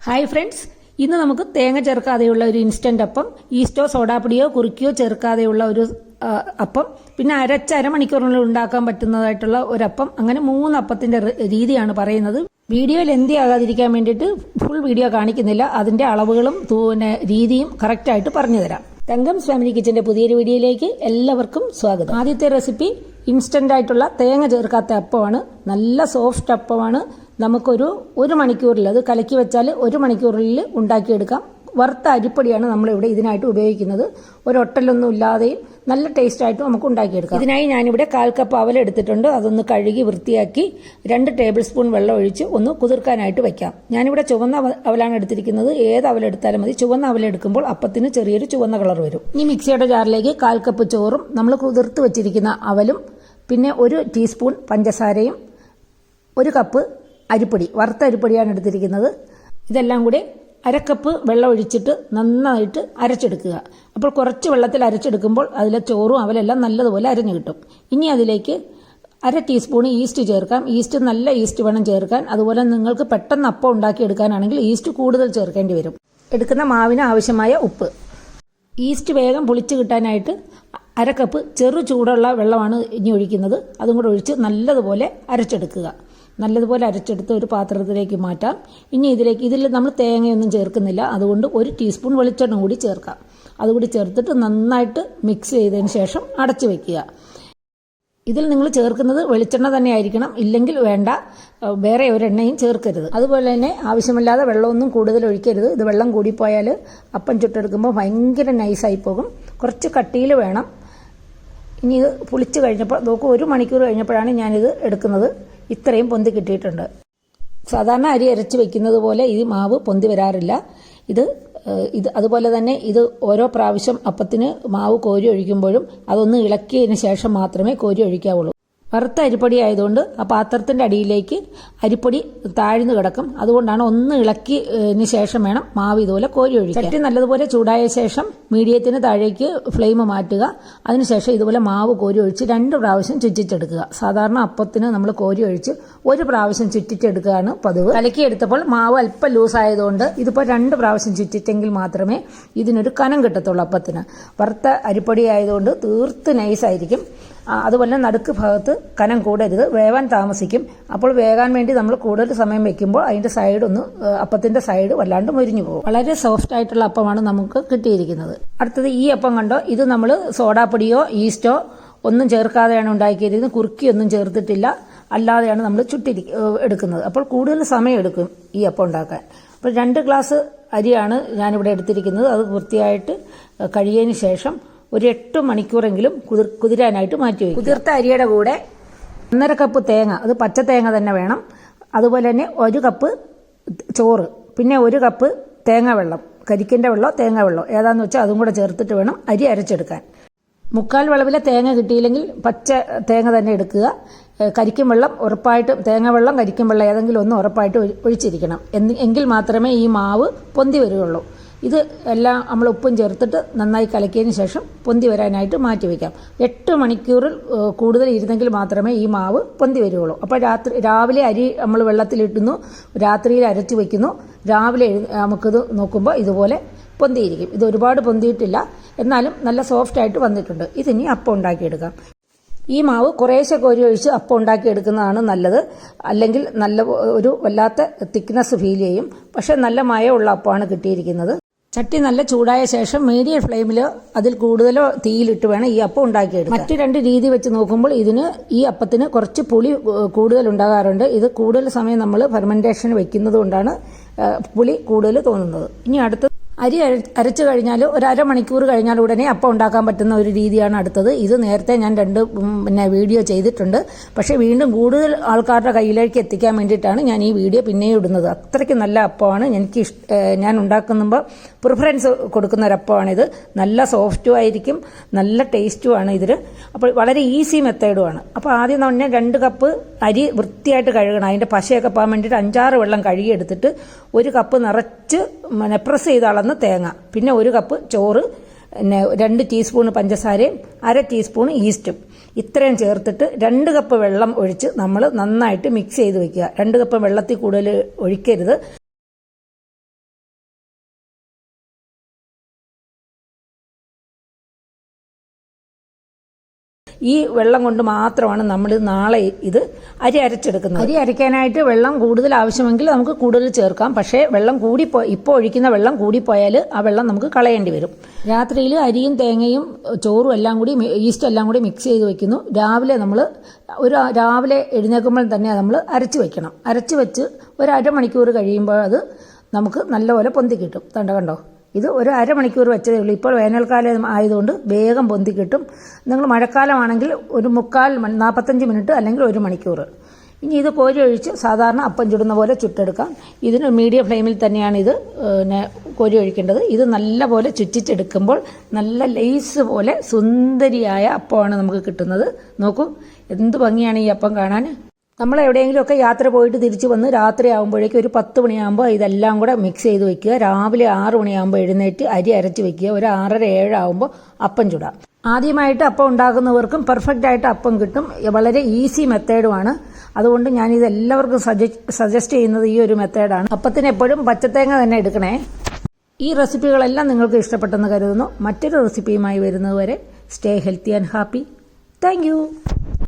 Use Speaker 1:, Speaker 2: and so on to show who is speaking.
Speaker 1: Hi friends, ഇന്ന് നമുക്ക് തേങ്ങ ചേർക്കാതെയുള്ള ഒരു ഇൻസ്റ്റന്റ് അപ്പം, ഈസ്റ്റോ സോഡാപ്പൊടിയോ കുറുക്കിയോ ചേർക്കാതെയുള്ള ഒരു അപ്പം, പിന്നെ അരമണിക്കൂറിനുള്ളിൽ ഉണ്ടാക്കാൻ പറ്റുന്നതായിട്ടുള്ള ഒരപ്പം, അങ്ങനെ 3 അപ്പത്തിന്റെ രീതിയാണ് പറയുന്നത്. വീഡിയോ ലെന്തി ആകാതിരിക്കാൻ വേണ്ടിയിട്ട് ഫുൾ വീഡിയോ കാണിക്കുന്നില്ല. അതിന്റെ അളവുകളും രീതിയും കറക്റ്റായിട്ട് പറഞ്ഞു തരാം. തങ്കംസ് ഫാമിലി കിച്ചന്റെ പുതിയൊരു വീഡിയോയിലേക്ക് എല്ലാവർക്കും സ്വാഗതം. ആദ്യത്തെ റെസിപ്പി ഇൻസ്റ്റന്റ് ആയിട്ടുള്ള തേങ്ങ ചേർക്കാത്ത അപ്പമാണ്. നല്ല സോഫ്റ്റ് അപ്പമാണ്. നമുക്കൊരു മണിക്കൂറിൽ, അത് കലക്കി വെച്ചാൽ 1 മണിക്കൂറിൽ ഉണ്ടാക്കിയെടുക്കാം. വറുത്ത അരിപ്പൊടിയാണ് നമ്മളിവിടെ ഇതിനായിട്ട് ഉപയോഗിക്കുന്നത്. ഒരൊട്ടലൊന്നും ഇല്ലാതെയും നല്ല ടേസ്റ്റ് ആയിട്ടും നമുക്ക് ഉണ്ടാക്കിയെടുക്കാം. ഇതിനായി ഞാനിവിടെ 1/4 കപ്പ് അവൽ എടുത്തിട്ടുണ്ട്. അതൊന്ന് കഴുകി വൃത്തിയാക്കി 2 ടേബിൾ സ്പൂൺ വെള്ളം ഒഴിച്ച് ഒന്ന് കുതിർക്കാനായിട്ട് വെക്കാം. ഞാനിവിടെ ചുവന്ന അവലാണ് എടുത്തിരിക്കുന്നത്. ഏത് അവലെടുത്താലും മതി. ചുവന്ന അവലെടുക്കുമ്പോൾ അപ്പത്തിന് ചെറിയൊരു ചുവന്ന കളർ വരും. ഇനി മിക്സിയുടെ ജാറിലേക്ക് 1/4 കപ്പ് ചോറും നമ്മൾ കുതിർത്ത് വെച്ചിരിക്കുന്ന അവലും, പിന്നെ 1 ടീസ്പൂൺ പഞ്ചസാരയും, 1 കപ്പ് അരിപ്പൊടി, വറുത്ത അരിപ്പൊടിയാണ് എടുത്തിരിക്കുന്നത്. ഇതെല്ലാം കൂടി 1/2 കപ്പ് വെള്ളം ഒഴിച്ചിട്ട് നന്നായിട്ട് അരച്ചെടുക്കുക. അപ്പോൾ കുറച്ച് വെള്ളത്തിൽ അരച്ചെടുക്കുമ്പോൾ അതിലെ ചോറും അവലെല്ലാം നല്ലതുപോലെ അരഞ്ഞു കിട്ടും. ഇനി അതിലേക്ക് 1/2 ടീസ്പൂൺ ഈസ്റ്റ് ചേർക്കാം. ഈസ്റ്റ് നല്ല ഈസ്റ്റ് വേണം ചേർക്കാൻ. അതുപോലെ നിങ്ങൾക്ക് പെട്ടെന്ന് അപ്പം ഉണ്ടാക്കിയെടുക്കാനാണെങ്കിൽ ഈസ്റ്റ് കൂടുതൽ ചേർക്കേണ്ടി വരും. എടുക്കുന്ന മാവിന് ആവശ്യമായ ഉപ്പ്. ഈസ്റ്റ് വേഗം പുളിച്ച് കിട്ടാനായിട്ട് 1/2 കപ്പ് ചെറു ചൂടുള്ള വെള്ളമാണ് ഇനി ഒഴിക്കുന്നത്. അതും കൂടെ ഒഴിച്ച് നല്ലതുപോലെ അരച്ചെടുക്കുക. നല്ലതുപോലെ അരച്ചെടുത്ത് ഒരു പാത്രത്തിലേക്ക് മാറ്റാം. ഇനി ഇതിൽ നമ്മൾ തേങ്ങയൊന്നും ചേർക്കുന്നില്ല. അതുകൊണ്ട് 1 ടീസ്പൂൺ വെളിച്ചെണ്ണ കൂടി ചേർക്കാം. അതുകൂടി ചേർത്തിട്ട് നന്നായിട്ട് മിക്സ് ചെയ്തതിന് ശേഷം അടച്ചു വെക്കുക. ഇതിൽ നിങ്ങൾ ചേർക്കുന്നത് വെളിച്ചെണ്ണ തന്നെ ആയിരിക്കണം. ഇല്ലെങ്കിൽ വേണ്ട, വേറെ ഒരെണ്ണയും ചേർക്കരുത്. അതുപോലെ തന്നെ ആവശ്യമില്ലാതെ വെള്ളമൊന്നും കൂടുതൽ ഒഴിക്കരുത്. ഇത് വെള്ളം കൂടിപ്പോയാൽ അപ്പം ചുട്ടെടുക്കുമ്പോൾ ഭയങ്കര നൈസായി പോകും. കുറച്ച് കട്ടിയിൽ വേണം. ഇനി ഇത് പുളിച്ച് കഴിഞ്ഞപ്പോൾ നോക്കൂ, 1 മണിക്കൂർ കഴിഞ്ഞപ്പോഴാണ് ഞാനിത് എടുക്കുന്നത്. ഇത്രയും പൊന്തി കിട്ടിയിട്ടുണ്ട്. സാധാരണ അരി അരച്ച് വെക്കുന്നത് പോലെ ഈ മാവ് പൊന്തി വരാറില്ല. ഇത് അതുപോലെ തന്നെ ഇത് ഓരോ പ്രാവശ്യം അപ്പത്തിന് മാവ് കോരി ഒഴിക്കുമ്പോഴും അതൊന്ന് ഇളക്കിയതിന് ശേഷം മാത്രമേ കോരി ഒഴിക്കാവുള്ളൂ. വറുത്ത അരിപ്പൊടി ആയതുകൊണ്ട് ആ പാത്രത്തിന്റെ അടിയിലേക്ക് അരിപ്പൊടി താഴ്ന്നു കിടക്കും. അതുകൊണ്ടാണ് ഒന്ന് ഇളക്കിയതിന് ശേഷം വേണം മാവ് ഇതുപോലെ കോരി ഒഴിക്കാൻ. ചട്ടി നല്ലതുപോലെ ചൂടായ ശേഷം മീഡിയത്തിന് താഴേക്ക് ഫ്ലെയിം മാറ്റുക. അതിനുശേഷം ഇതുപോലെ മാവ് കോരി ഒഴിച്ച് 2 പ്രാവശ്യം ചുറ്റിച്ചെടുക്കുക. സാധാരണ അപ്പത്തിന് നമ്മൾ കോരി ഒഴിച്ച് 1 പ്രാവശ്യം ചുറ്റിച്ചെടുക്കുകയാണ് പതിവ്. കലക്കിയെടുത്തപ്പോൾ മാവ് അല്പം ലൂസ് ആയതുകൊണ്ട് ഇതിപ്പോൾ 2 പ്രാവശ്യം ചുറ്റിച്ചെങ്കിൽ മാത്രമേ ഇതിനൊരു കനം കിട്ടത്തുള്ളൂ അപ്പത്തിന്. വറുത്ത അരിപ്പൊടി ആയതുകൊണ്ട് തീർത്ത് നൈസായിരിക്കും. അതുപോലെ നടുക്ക് ഭാഗത്ത് കനം കൂടരുത്, വേവാൻ താമസിക്കും. അപ്പോൾ വേകാൻ വേണ്ടി നമ്മൾ കൂടുതൽ സമയം വെക്കുമ്പോൾ അതിന്റെ അപ്പത്തിന്റെ സൈഡ് വല്ലാണ്ട് മുരിഞ്ഞു പോകും. വളരെ സോഫ്റ്റ് ആയിട്ടുള്ള അപ്പമാണ് നമുക്ക് കിട്ടിയിരിക്കുന്നത്. അടുത്തത് ഈ അപ്പം കണ്ടോ, ഇത് നമ്മൾ സോഡാപ്പൊടിയോ ഈസ്റ്റോ ഒന്നും ചേർക്കാതെയാണ് ഉണ്ടാക്കിയിരിക്കുന്നത്. കുറുക്കിയൊന്നും ചേർത്തിട്ടില്ല, അല്ലാതെയാണ് നമ്മൾ എടുക്കുന്നത്. അപ്പോൾ കൂടുതൽ സമയം എടുക്കും ഈ അപ്പം ഉണ്ടാക്കാൻ. അപ്പോൾ 2 ഗ്ലാസ് അരിയാണ് ഞാനിവിടെ എടുത്തിരിക്കുന്നത്. അത് വൃത്തിയായിട്ട് കഴിയതിന് ശേഷം ഒരു 8 മണിക്കൂറെങ്കിലും കുതിരാനായിട്ട് മാറ്റി വയ്ക്കും. കുതിർത്ത അരിയുടെ കൂടെ 1.5 കപ്പ് തേങ്ങ, അത് പച്ച തേങ്ങ തന്നെ വേണം. അതുപോലെ തന്നെ 1 കപ്പ് ചോറ്, പിന്നെ 1 കപ്പ് തേങ്ങ വെള്ളം, കരിക്കിന്റെ വെള്ളമോ തേങ്ങ വെള്ളമോ ഏതാന്ന് വെച്ചാൽ അതും കൂടെ ചേർത്തിട്ട് വേണം അരി അരച്ചെടുക്കാൻ. 1/4 വളവിലെ തേങ്ങ കിട്ടിയില്ലെങ്കിൽ പച്ച തേങ്ങ തന്നെ എടുക്കുക. കരിക്കും വെള്ളം ഉറപ്പായിട്ടും, തേങ്ങ വെള്ളം കരിക്കും വെള്ളം ഏതെങ്കിലും ഒന്ന് ഉറപ്പായിട്ട് ഒഴിച്ചിരിക്കണം. എങ്കിൽ മാത്രമേ ഈ മാവ് പൊന്തി വരികയുള്ളൂ. ഇത് എല്ലാം നമ്മൾ ഉപ്പും ചേർത്തിട്ട് നന്നായി കലക്കിയതിന് ശേഷം പൊന്തി വരാനായിട്ട് മാറ്റി വയ്ക്കാം. 8 മണിക്കൂറിൽ കൂടുതൽ ഇരുന്നെങ്കിൽ മാത്രമേ ഈ മാവ് പൊന്തി വരികയുള്ളൂ. അപ്പോൾ രാവിലെ അരി നമ്മൾ വെള്ളത്തിലിട്ടുന്നു, രാത്രിയിൽ അരച്ചു വയ്ക്കുന്നു. രാവിലെ നമുക്കിത് നോക്കുമ്പോൾ ഇതുപോലെ പൊന്തിയിരിക്കും. ഇത് ഒരുപാട് പൊന്തിയിട്ടില്ല, എന്നാലും നല്ല സോഫ്റ്റ് ആയിട്ട് വന്നിട്ടുണ്ട്. ഇതിനി അപ്പം ഉണ്ടാക്കിയെടുക്കാം. ഈ മാവ് കുറേശ്ശെ കോരി ഒഴിച്ച് അപ്പം ഉണ്ടാക്കിയെടുക്കുന്നതാണ് നല്ലത്. അല്ലെങ്കിൽ ഒരു വല്ലാത്ത തിക്നെസ് ഫീൽ ചെയ്യും. പക്ഷെ നല്ല മയമുള്ള അപ്പമാണ് കിട്ടിയിരിക്കുന്നത്. ചട്ടി നല്ല ചൂടായ ശേഷം മീഡിയം ഫ്ലെയിമിലോ അതിൽ കൂടുതലോ തീയിലിട്ട് വേണം ഈ അപ്പം ഉണ്ടാക്കിയെടുക്കാൻ. മറ്റു 2 രീതി വെച്ച് നോക്കുമ്പോൾ ഈ അപ്പത്തിന് കുറച്ച് പുളി കൂടുതൽ ഉണ്ടാകാറുണ്ട്. ഇത് കൂടുതൽ സമയം നമ്മൾ ഫെർമെന്റേഷൻ വെക്കുന്നത് കൊണ്ടാണ് പുളി കൂടുതൽ തോന്നുന്നത്. ഇനി അടുത്ത അരി അരച്ചു കഴിഞ്ഞാൽ ഒരു 1/2 മണിക്കൂർ കഴിഞ്ഞാൽ ഉടനെ അപ്പം ഉണ്ടാക്കാൻ പറ്റുന്ന ഒരു രീതിയാണ് അടുത്തത്. ഇത് നേരത്തെ ഞാൻ 2 വീഡിയോ ചെയ്തിട്ടുണ്ട്. പക്ഷേ വീണ്ടും കൂടുതൽ ആൾക്കാരുടെ കയ്യിലേക്ക് എത്തിക്കാൻ വേണ്ടിയിട്ടാണ് ഞാൻ ഈ വീഡിയോ പിന്നെയും ഇടുന്നത്. അത്രയ്ക്ക് നല്ല അപ്പമാണ്. ഞാൻ ഉണ്ടാക്കുമ്പോൾ പ്രിഫറൻസ് കൊടുക്കുന്ന ഒരു അപ്പമാണിത്. നല്ല സോഫ്റ്റും ആയിരിക്കും, നല്ല ടേസ്റ്റുമാണ് ഇതിൽ. അപ്പോൾ വളരെ ഈസി മെത്തേഡുമാണ്. അപ്പോൾ ആദ്യം തന്നെ 2 കപ്പ് അരി വൃത്തിയായിട്ട് കഴുകണം. അതിൻ്റെ പശയൊക്കെ പോകാൻ വേണ്ടിയിട്ട് 5-6 വെള്ളം കഴുകിയെടുത്തിട്ട് 1 കപ്പ് നിറച്ച് പ്രസ് ചെയ്ത് അളന്ന് തേങ്ങ, പിന്നെ 1 കപ്പ് ചോറ്, 2 ടീസ്പൂൺ പഞ്ചസാരയും 1/2 ടീസ്പൂൺ ഈസ്റ്റും ഇത്രയും ചേർത്തിട്ട് 2 കപ്പ് വെള്ളം ഒഴിച്ച് നമ്മൾ നന്നായിട്ട് മിക്സ് ചെയ്ത് വെക്കുക. 2 കപ്പ് വെള്ളത്തിൽ കൂടുതൽ ഒഴിക്കരുത്. ഈ വെള്ളം കൊണ്ട് മാത്രമാണ് നമ്മൾ നാളെ ഇത് അരി അരച്ചെടുക്കുന്നത്. അരി അരയ്ക്കാനായിട്ട് വെള്ളം കൂടുതൽ ആവശ്യമെങ്കിൽ നമുക്ക് കൂടുതൽ ചേർക്കാം. പക്ഷേ വെള്ളം ഇപ്പോൾ ഒഴിക്കുന്ന വെള്ളം കൂടിപ്പോയാൽ ആ വെള്ളം നമുക്ക് കളയേണ്ടി വരും. രാത്രിയിൽ അരിയും തേങ്ങയും ചോറും എല്ലാം കൂടി ഈസ്റ്റും എല്ലാം കൂടി മിക്സ് ചെയ്ത് വെക്കുന്നു. രാവിലെ എഴുന്നേൽക്കുമ്പോൾ തന്നെ നമ്മൾ അരച്ച് വെക്കണം. അരച്ച് വെച്ച് ഒരു അരമണിക്കൂർ കഴിയുമ്പോൾ അത് നമുക്ക് നല്ലപോലെ പൊന്തി കിട്ടും. കണ്ടോ, ഇത് ഒരു അരമണിക്കൂർ വെച്ചതേ ഉള്ളൂ. ഇപ്പോൾ വേനൽക്കാലം ആയതുകൊണ്ട് വേഗം പൊന്തി കിട്ടും. നിങ്ങൾ മഴക്കാലമാണെങ്കിൽ ഒരു 45 മിനിറ്റ് അല്ലെങ്കിൽ 1 മണിക്കൂർ. ഇനി ഇത് കോരി ഒഴിച്ച് സാധാരണ അപ്പം ചുടുന്ന പോലെ ചുട്ടെടുക്കാം. ഇതിന് മീഡിയം ഫ്ലെയിമിൽ തന്നെയാണ് ഇത് കോരി ഒഴിക്കേണ്ടത്. ഇത് നല്ലപോലെ ചുറ്റിച്ചെടുക്കുമ്പോൾ നല്ല ലേസ് പോലെ സുന്ദരിയായ അപ്പമാണ് നമുക്ക് കിട്ടുന്നത്. നോക്കൂ, എന്ത് ഭംഗിയാണ് ഈ അപ്പം കാണാൻ. നമ്മൾ എവിടെയെങ്കിലുമൊക്കെ യാത്ര പോയിട്ട് തിരിച്ചു വന്ന് രാത്രി ആകുമ്പോഴേക്കും ഒരു 10 മണിയാകുമ്പോൾ ഇതെല്ലാം കൂടെ മിക്സ് ചെയ്ത് വെക്കുക. രാവിലെ 6 മണിയാകുമ്പോൾ എഴുന്നേറ്റ് അരി അരച്ച് വെക്കുക. ഒരു 6:30 7 ആകുമ്പോൾ അപ്പം ചുടാം. ആദ്യമായിട്ട് അപ്പം ഉണ്ടാക്കുന്നവർക്കും പെർഫെക്റ്റ് ആയിട്ട് അപ്പം കിട്ടും. വളരെ ഈസി മെത്തേഡുമാണ്. അതുകൊണ്ട് ഞാനിത് എല്ലാവർക്കും സജസ്റ്റ് ചെയ്യുന്നത് ഈ ഒരു മെത്തേഡാണ്. അപ്പത്തിന് എപ്പോഴും പച്ചത്തേങ്ങ തന്നെ എടുക്കണേ. ഈ റെസിപ്പികളെല്ലാം നിങ്ങൾക്ക് ഇഷ്ടപ്പെട്ടെന്ന് കരുതുന്നു. മറ്റൊരു റെസിപ്പിയുമായി വരുന്നതുവരെ stay healthy and happy. Thank you.